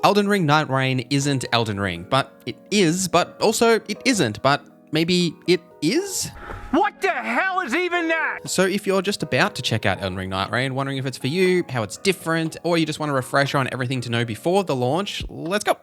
Elden Ring Nightreign isn't Elden Ring, but it is, but also it isn't, but maybe it is? What the hell is even that? So if you're just about to check out Elden Ring Nightreign, wondering if it's for you, how it's different, or you just want a refresher on everything to know before the launch, let's go.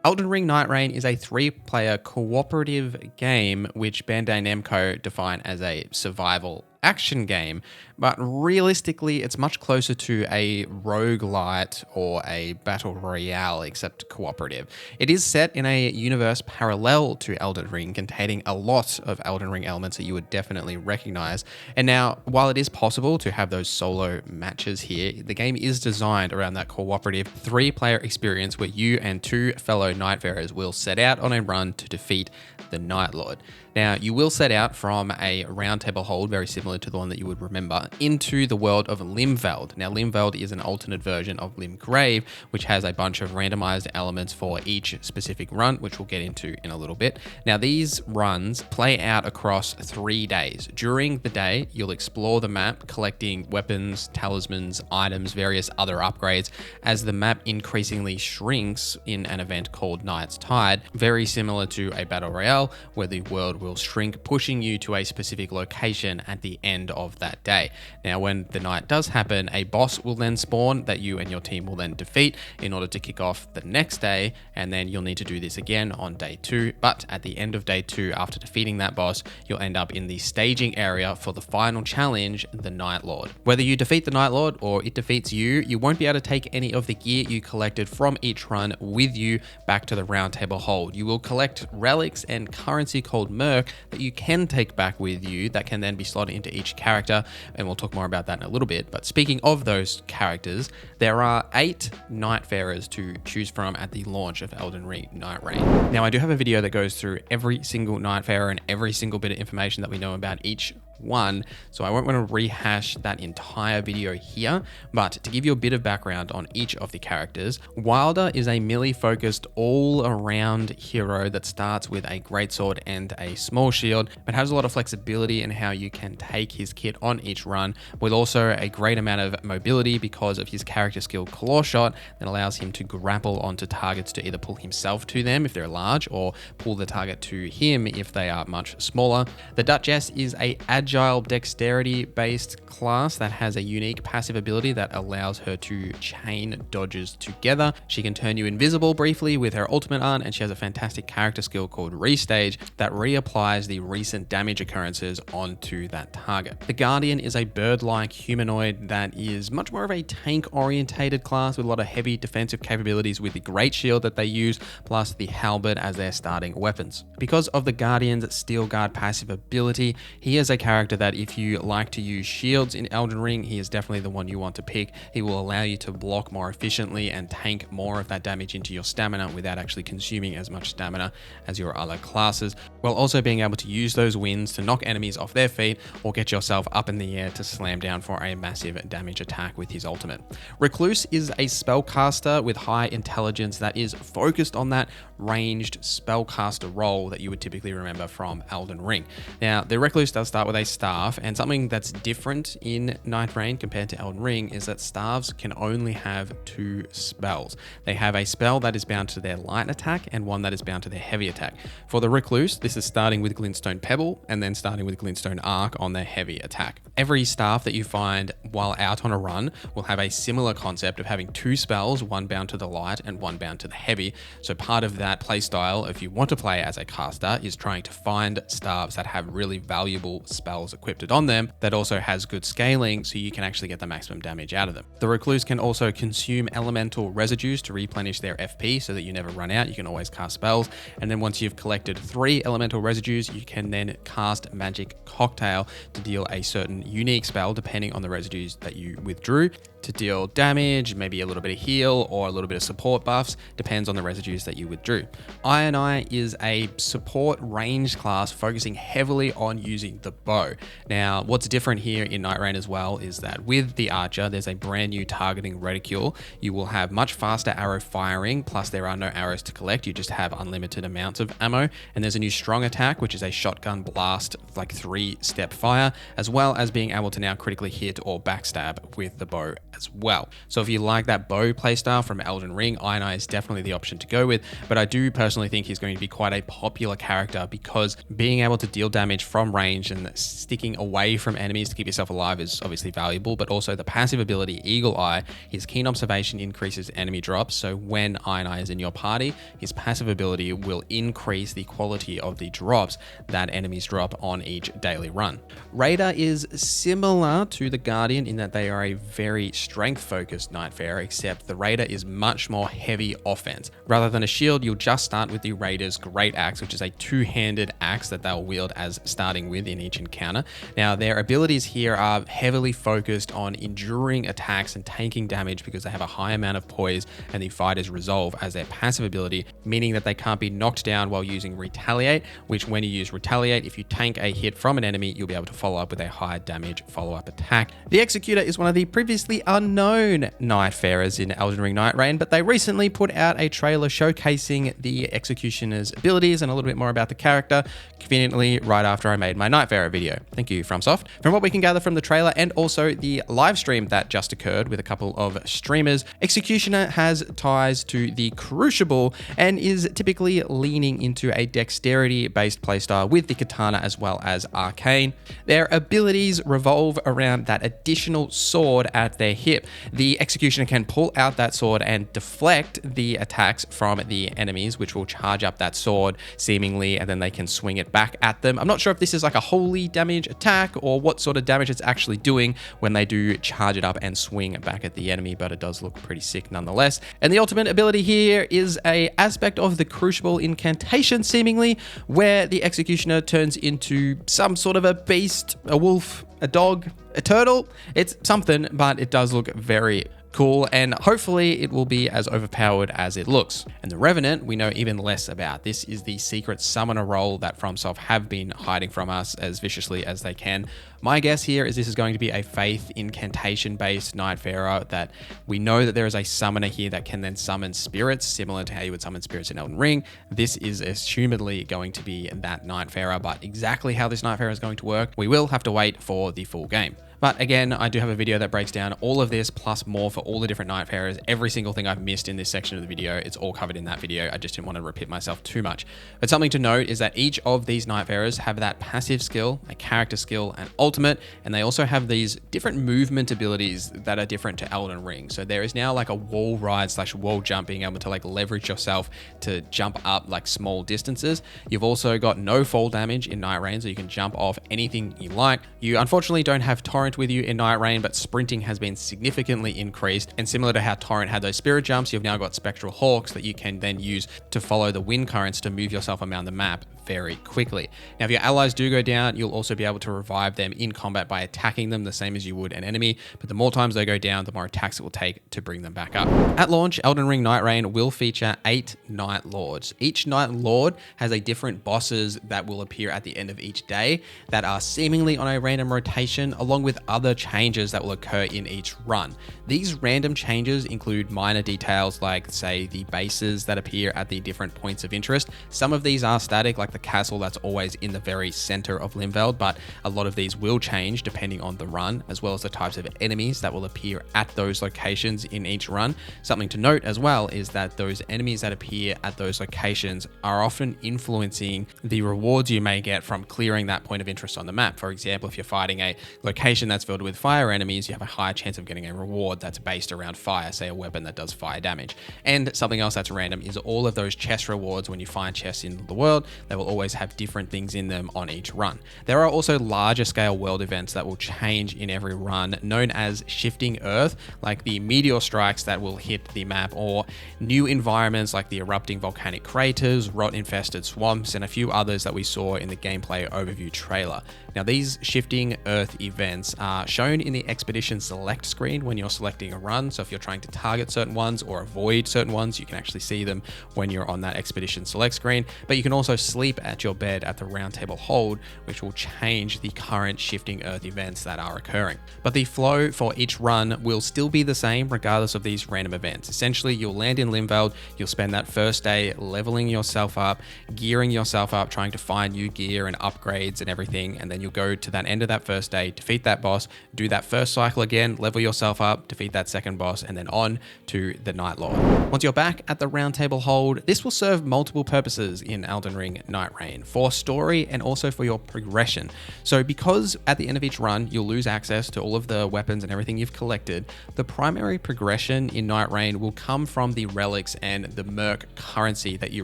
Elden Ring Nightreign is a 3-player cooperative game which Bandai Namco define as a survival action game, but realistically it's much closer to a roguelite or a battle royale, except cooperative. It is set in a universe parallel to Elden Ring, containing a lot of Elden Ring elements that you would definitely recognize. And now, while it is possible to have those solo matches here, the game is designed around that cooperative 3-player experience where you and 2 fellow Nightfarers will set out on a run to defeat the Night Lord. Now, you will set out from a Roundtable hold, very similar to the one that you would remember, into the world of Limveld. Now, Limveld is an alternate version of Limgrave, which has a bunch of randomized elements for each specific run, which we'll get into in a little bit. Now, these runs play out across 3 days. During the day, you'll explore the map, collecting weapons, talismans, items, various other upgrades, as the map increasingly shrinks in an event called Night's Tide, very similar to a battle royale, where the world will shrink, pushing you to a specific location at the end of that day. Now, when the night does happen, a boss will then spawn that you and your team will then defeat in order to kick off the next day, and then you'll need to do this again on day 2. But at the end of day 2, after defeating that boss, you'll end up in the staging area for the final challenge, the Night Lord. Whether you defeat the Night Lord or it defeats you, you won't be able to take any of the gear you collected from each run with you back to the Roundtable hold. You will collect relics and currency called Merc that you can take back with you that can then be slotted into each character, and we'll talk more about that in a little bit. But speaking of those characters, there are 8 Nightfarers to choose from at the launch of Elden Ring Nightreign. Now, I do have a video that goes through every single Nightfarer and every single bit of information that we know about each one, so I won't want to rehash that entire video here, but to give you a bit of background on each of the characters, Wilder is a melee focused all-around hero that starts with a greatsword and a small shield, but has a lot of flexibility in how you can take his kit on each run, with also a great amount of mobility because of his character skill Claw Shot that allows him to grapple onto targets to either pull himself to them if they're large, or pull the target to him if they are much smaller. The Duchess is a agile dexterity based class that has a unique passive ability that allows her to chain dodges together. She can turn you invisible briefly with her ultimate on, and she has a fantastic character skill called Restage that reapplies the recent damage occurrences onto that target. The Guardian is a bird-like humanoid that is much more of a tank orientated class with a lot of heavy defensive capabilities with the great shield that they use, plus the halberd as their starting weapons. Because of the Guardian's Steel Guard passive ability, he is a character that if you like to use shields in Elden Ring, he is definitely the one you want to pick. He will allow you to block more efficiently and tank more of that damage into your stamina without actually consuming as much stamina as your other classes, while also being able to use those winds to knock enemies off their feet or get yourself up in the air to slam down for a massive damage attack with his ultimate. Recluse is a spellcaster with high intelligence that is focused on that ranged spellcaster role that you would typically remember from Elden Ring. Now, the Recluse does start with a staff, and something that's different in Nightreign compared to Elden Ring is that staves can only have 2 spells. They have a spell that is bound to their light attack and one that is bound to their heavy attack. For the Recluse, this is starting with Glintstone Pebble and then starting with Glintstone Arc on their heavy attack. Every staff that you find while out on a run will have a similar concept of having 2 spells, one bound to the light and one bound to the heavy. So part of that playstyle, if you want to play as a caster, is trying to find staves that have really valuable spells equipped on them that also has good scaling, so you can actually get the maximum damage out of them. The Recluse can also consume elemental residues to replenish their FP so that you never run out. You can always cast spells, and then once you've collected 3 elemental residues, you can then cast Magic Cocktail to deal a certain unique spell depending on the residues that you withdrew, to deal damage, maybe a little bit of heal or a little bit of support buffs, depends on the residues that you withdrew. Eye is a support range class focusing heavily on using the bow. Now, what's different here in Nightreign as well is that with the Archer, there's a brand new targeting reticule. You will have much faster arrow firing, plus there are no arrows to collect, you just have unlimited amounts of ammo. And there's a new strong attack, which is a shotgun blast, like 3-step fire, as well as being able to now critically hit or backstab with the bow as well. So if you like that bow playstyle from Elden Ring, Iron Eye is definitely the option to go with, but I do personally think he's going to be quite a popular character because being able to deal damage from range and sticking away from enemies to keep yourself alive is obviously valuable, but also the passive ability Eagle Eye, his keen observation increases enemy drops, so when Iron Eye is in your party, his passive ability will increase the quality of the drops that enemies drop on each daily run. Raider is similar to the Guardian in that they are a very strength-focused Nightfarer, except the Raider is much more heavy offense. Rather than a shield, you'll just start with the Raider's Great Axe, which is a two-handed axe that they'll wield as starting with in each encounter. Now, their abilities here are heavily focused on enduring attacks and taking damage because they have a high amount of poise and the fighter's resolve as their passive ability, meaning that they can't be knocked down while using Retaliate, which when you use Retaliate, if you tank a hit from an enemy, you'll be able to follow up with a high damage follow-up attack. The Executor is one of the previously unknown Nightfarers in Elden Ring Nightreign, but they recently put out a trailer showcasing the Executioner's abilities and a little bit more about the character, conveniently right after I made my Nightfarer video. Thank you, FromSoft. From what we can gather from the trailer and also the live stream that just occurred with a couple of streamers, Executioner has ties to the Crucible and is typically leaning into a dexterity-based playstyle with the Katana as well as Arcane. Their abilities revolve around that additional sword at their hip. The Executioner can pull out that sword and deflect the attacks from the enemies, which will charge up that sword seemingly, and then they can swing it back at them. I'm not sure if this is like a holy damage attack or what sort of damage it's actually doing when they do charge it up and swing back at the enemy, but it does look pretty sick nonetheless. And the ultimate ability here is a aspect of the Crucible incantation seemingly, where the Executioner turns into some sort of a beast, a wolf, a dog, a turtle. It's something, but it does look very cool, and hopefully it will be as overpowered as it looks. And the Revenant, we know even less about. This is the secret summoner role that FromSoft have been hiding from us as viciously as they can. My guess here is this is going to be a faith incantation-based Nightfarer, that we know that there is a summoner here that can then summon spirits, similar to how you would summon spirits in Elden Ring. This is assumedly going to be that Nightfarer, but exactly how this Nightfarer is going to work, we will have to wait for the full game. But again, I do have a video that breaks down all of this plus more for all the different Nightfarers, every single thing I've missed in this section of the video. It's all covered in that video. I just didn't want to repeat myself too much. But something to note is that each of these Nightfarers have that passive skill, a character skill, and ultimate, and they also have these different movement abilities that are different to Elden Ring. So there is now like a wall ride / wall jump, being able to like leverage yourself to jump up like small distances. You've also got no fall damage in Nightreign, so you can jump off anything you like. You unfortunately don't have Torrent with you in Nightreign, but sprinting has been significantly increased, and similar to how Torrent had those spirit jumps, you've now got Spectral Hawks that you can then use to follow the wind currents to move yourself around the map very quickly. Now, if your allies do go down, you'll also be able to revive them in combat by attacking them the same as you would an enemy, but the more times they go down, the more attacks it will take to bring them back up. At launch, Elden Ring Nightreign will feature 8 Night Lords. Each Night Lord has a different bosses that will appear at the end of each day that are seemingly on a random rotation, along with other changes that will occur in each run. These random changes include minor details like, say, the bases that appear at the different points of interest. Some of these are static, like the castle that's always in the very center of Limveld, but a lot of these will change depending on the run, as well as the types of enemies that will appear at those locations in each run. Something to note as well is that those enemies that appear at those locations are often influencing the rewards you may get from clearing that point of interest on the map. For example, if you're fighting a location that's filled with fire enemies, you have a higher chance of getting a reward that's based around fire, say a weapon that does fire damage. And something else that's random is all of those chest rewards. When you find chests in the world, they will always have different things in them on each run. There are also larger scale world events that will change in every run, known as shifting earth, like the meteor strikes that will hit the map, or new environments like the erupting volcanic craters, rot infested swamps, and a few others that we saw in the gameplay overview trailer. Now, these shifting earth events are shown in the expedition select screen when you're selecting a run. So if you're trying to target certain ones or avoid certain ones, you can actually see them when you're on that expedition select screen. But you can also sleep sleep at your bed at the Roundtable hold, which will change the current shifting earth events that are occurring. But the flow for each run will still be the same regardless of these random events. Essentially, you'll land in Limveld, you'll spend that first day leveling yourself up, gearing yourself up, trying to find new gear and upgrades and everything, and then you'll go to that end of that first day, defeat that boss, do that first cycle again, level yourself up, defeat that second boss, and then on to the Night Lord. Once you're back at the Roundtable hold, this will serve multiple purposes in Elden Ring Nightreign, for story and also for your progression. So because at the end of each run, you'll lose access to all of the weapons and everything you've collected, the primary progression in Nightreign will come from the relics and the merc currency that you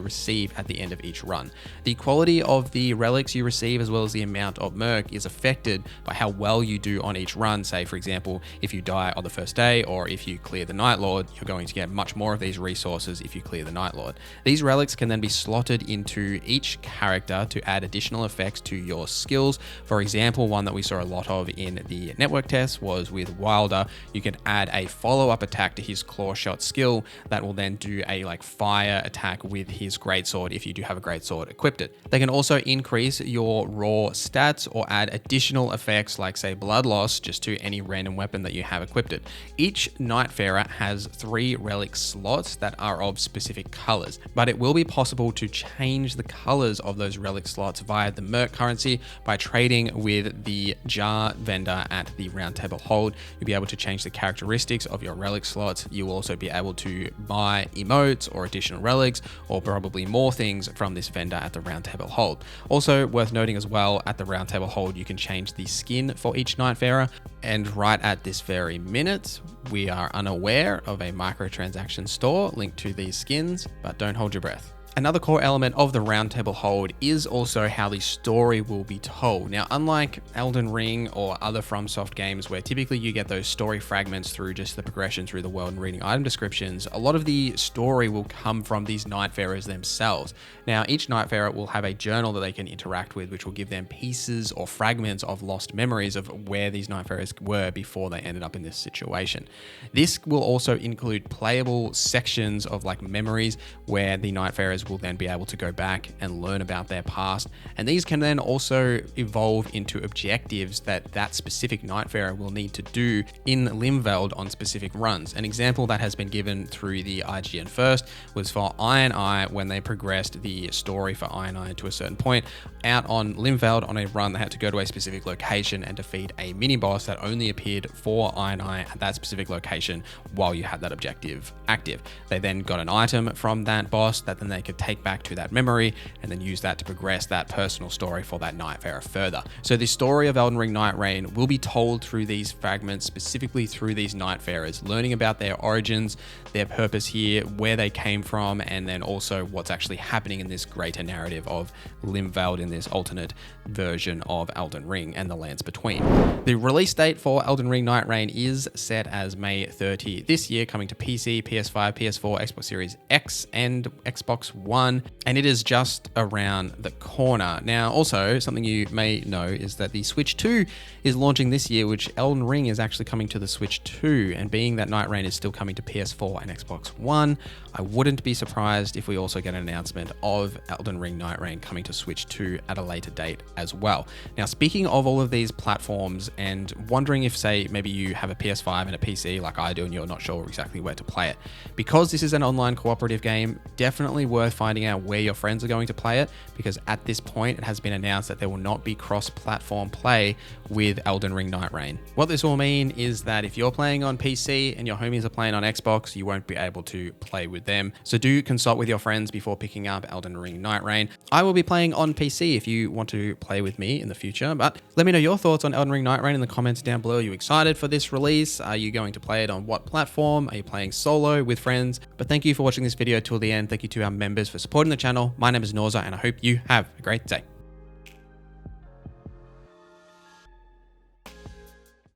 receive at the end of each run. The quality of the relics you receive as well as the amount of merc is affected by how well you do on each run. Say, for example, if you die on the first day or if you clear the Night Lord, you're going to get much more of these resources if you clear the Night Lord. These relics can then be slotted into each character to add additional effects to your skills. For example, one that we saw a lot of in the network test was with Wilder. You can add a follow-up attack to his claw shot skill that will then do a fire attack with his greatsword if you do have a greatsword equipped. They can also increase your raw stats or add additional effects like say blood loss just to any random weapon that you have equipped. Each Nightfarer has 3 relic slots that are of specific colors, but it will be possible to change the colors of those relic slots via the merc currency by trading with the jar vendor at the Roundtable hold. You'll be able to change the characteristics of your relic slots. You will also be able to buy emotes or additional relics or probably more things from this vendor at the Roundtable hold. Also worth noting as well, at the Roundtable hold you can change the skin for each Nightfarer, and right at this very minute we are unaware of a microtransaction store linked to these skins, but don't hold your breath. Another core element of the Roundtable hold is also how the story will be told. Now, unlike Elden Ring or other FromSoft games where typically you get those story fragments through just the progression through the world and reading item descriptions, a lot of the story will come from these Nightfarers themselves. Now, each Nightfarer will have a journal that they can interact with, which will give them pieces or fragments of lost memories of where these Nightfarers were before they ended up in this situation. This will also include playable sections of memories where the Nightfarers will then be able to go back and learn about their past, and these can then also evolve into objectives that specific Nightfarer will need to do in Limveld on specific runs. An example that has been given through the IGN first was for Iron Eye when they progressed the story for Iron Eye to a certain point. Out on Limveld on a run, they had to go to a specific location and defeat a mini boss that only appeared for Iron Eye at that specific location while you had that objective active. They then got an item from that boss that then they could take back to that memory and then use that to progress that personal story for that Nightfarer further. So the story of Elden Ring Nightreign will be told through these fragments, specifically through these Nightfarers, learning about their origins, their purpose here, where they came from, and then also what's actually happening in this greater narrative of Limveld in this alternate version of Elden Ring and the lands between. The release date for Elden Ring Nightreign is set as May 30 this year, coming to PC, PS5, PS4, Xbox Series X, and Xbox One, and it is just around the corner. Now, also, something you may know is that the Switch 2 is launching this year, which Elden Ring is actually coming to the Switch 2, and being that Nightreign is still coming to PS4 and Xbox One, I wouldn't be surprised if we also get an announcement of Elden Ring Nightreign coming to Switch 2 at a later date as well. Now, speaking of all of these platforms and wondering if, say, maybe you have a PS5 and a PC like I do and you're not sure exactly where to play it, because this is an online cooperative game, definitely worth finding out where your friends are going to play it, because at this point it has been announced that there will not be cross-platform play with Elden Ring Nightreign. What this will mean is that if you're playing on PC and your homies are playing on Xbox, you won't be able to play with them. So do consult with your friends before picking up Elden Ring Nightreign. I will be playing on PC if you want to play with me in the future, but let me know your thoughts on Elden Ring Nightreign in the comments down below. Are you excited for this release? Are you going to play it on what platform? Are you playing solo with friends? But thank you for watching this video till the end. Thank you to our members for supporting the channel. My name is NorZZa, and I hope you have a great day.